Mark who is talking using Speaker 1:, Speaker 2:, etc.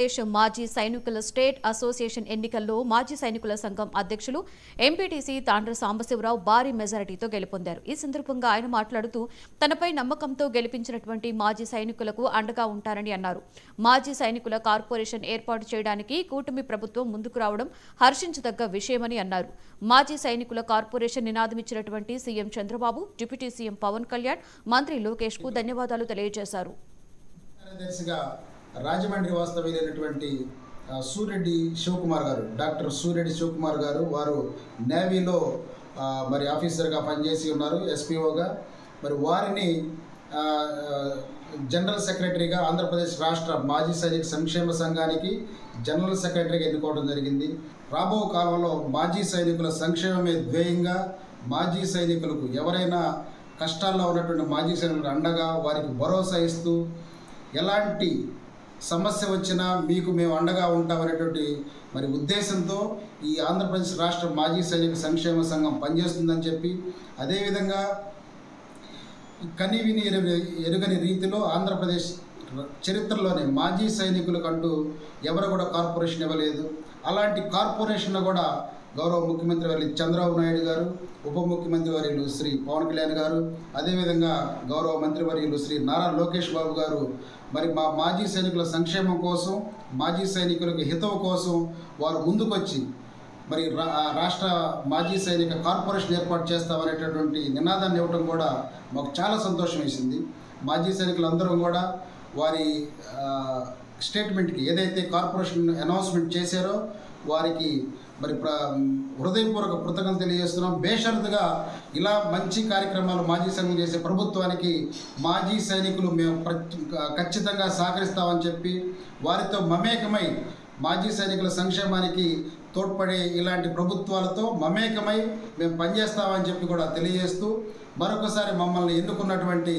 Speaker 1: దేశ మాజీ సైనికుల స్టేట్ అసోసియేషన్ ఎన్నికల్లో మాజీ సైనికుల సంఘం అధ్యక్షులు ఎంపీటీసీ తాండ్ర సాంబశివరావు భారీ మెజారిటీతో గెలుపొందారు. ఈ సందర్భంగా ఆయన మాట్లాడుతూ తనపై నమ్మకంతో గెలిపించినటువంటి మాజీ సైనికులకు అండగా ఉంటారని అన్నారు. మాజీ సైనికుల కార్పొరేషన్ ఏర్పాటు చేయడానికి కూటమి ప్రభుత్వం ముందుకు రావడం హర్షించదగ్గ విషయమని అన్నారు. మాజీ సైనికుల కార్పొరేషన్ నినాదమిచ్చినటువంటి CM Chandrababu, deputy CM Pawan Kalyan, మంత్రి లోకేష్ కు ధన్యవాదాలు తెలియజేశారు.
Speaker 2: రాజమండ్రి వాస్తవ్యులైనటువంటి సూరెడ్డి శివకుమార్ గారు, డాక్టర్ సూరెడ్డి శివకుమార్ గారు, వారు నేవీలో మరి ఆఫీసర్గా పనిచేసి ఉన్నారు, ఎస్పీఓగా. మరి వారిని జనరల్ సెక్రటరీగా ఆంధ్రప్రదేశ్ రాష్ట్ర మాజీ సైనిక సంక్షేమ సంఘానికి జనరల్ సెక్రటరీగా ఎన్నుకోవడం జరిగింది. రాబో కాలంలో మాజీ సైనికుల సంక్షేమమే ధ్యేయంగా, మాజీ సైనికులకు ఎవరైనా కష్టాల్లో ఉన్నటువంటి మాజీ సైనికులకు అండగా వారికి భరోసా ఇస్తూ, ఎలాంటి సమస్య వచ్చినా మీకు మేము అండగా ఉంటామనేటువంటి మరి ఉద్దేశంతో ఈ ఆంధ్రప్రదేశ్ రాష్ట్ర మాజీ సైనిక సంక్షేమ సంఘం పనిచేస్తుందని చెప్పి, అదేవిధంగా కనివిని ఎరుగని రీతిలో ఆంధ్రప్రదేశ్ చరిత్రలోనే మాజీ సైనికులకంటూ ఎవరు కూడా కార్పొరేషన్ ఇవ్వలేదు. అలాంటి కార్పొరేషన్ కూడా గౌరవ ముఖ్యమంత్రి వర్యులు చంద్రబాబు నాయుడు గారు, ఉప ముఖ్యమంత్రి వర్యులు శ్రీ పవన్ కళ్యాణ్ గారు, అదేవిధంగా గౌరవ మంత్రి వర్యులు శ్రీ నారా లోకేష్ బాబు గారు మరి మా మాజీ సైనికుల సంక్షేమం కోసం, మాజీ సైనికులకు హితవు కోసం వారు ముందుకొచ్చి మరి రాష్ట్ర మాజీ సైనిక కార్పొరేషన్ ఏర్పాటు చేస్తామనేటటువంటి నినాదాన్ని ఇవ్వడం కూడా మాకు చాలా సంతోషం వేసింది. మాజీ సైనికులందరం కూడా వారి స్టేట్మెంట్కి ఏదైతే కార్పొరేషన్ అనౌన్స్మెంట్ చేశారో వారికి మరి హృదయపూర్వక కృతజ్ఞతలు తెలియజేస్తున్నాం. బేషరతుగా ఇలా మంచి కార్యక్రమాలు మాజీ సంఘం చేసే ప్రభుత్వానికి మాజీ సైనికులు మేము ఖచ్చితంగా సహకరిస్తామని చెప్పి వారితో మమేకమై మాజీ సైనికుల సంక్షేమానికి తోడ్పడే ఇలాంటి ప్రభుత్వాలతో మమేకమై మేము పనిచేస్తామని చెప్పి కూడా తెలియజేస్తూ, మరొకసారి మమ్మల్ని ఎన్నుకున్నటువంటి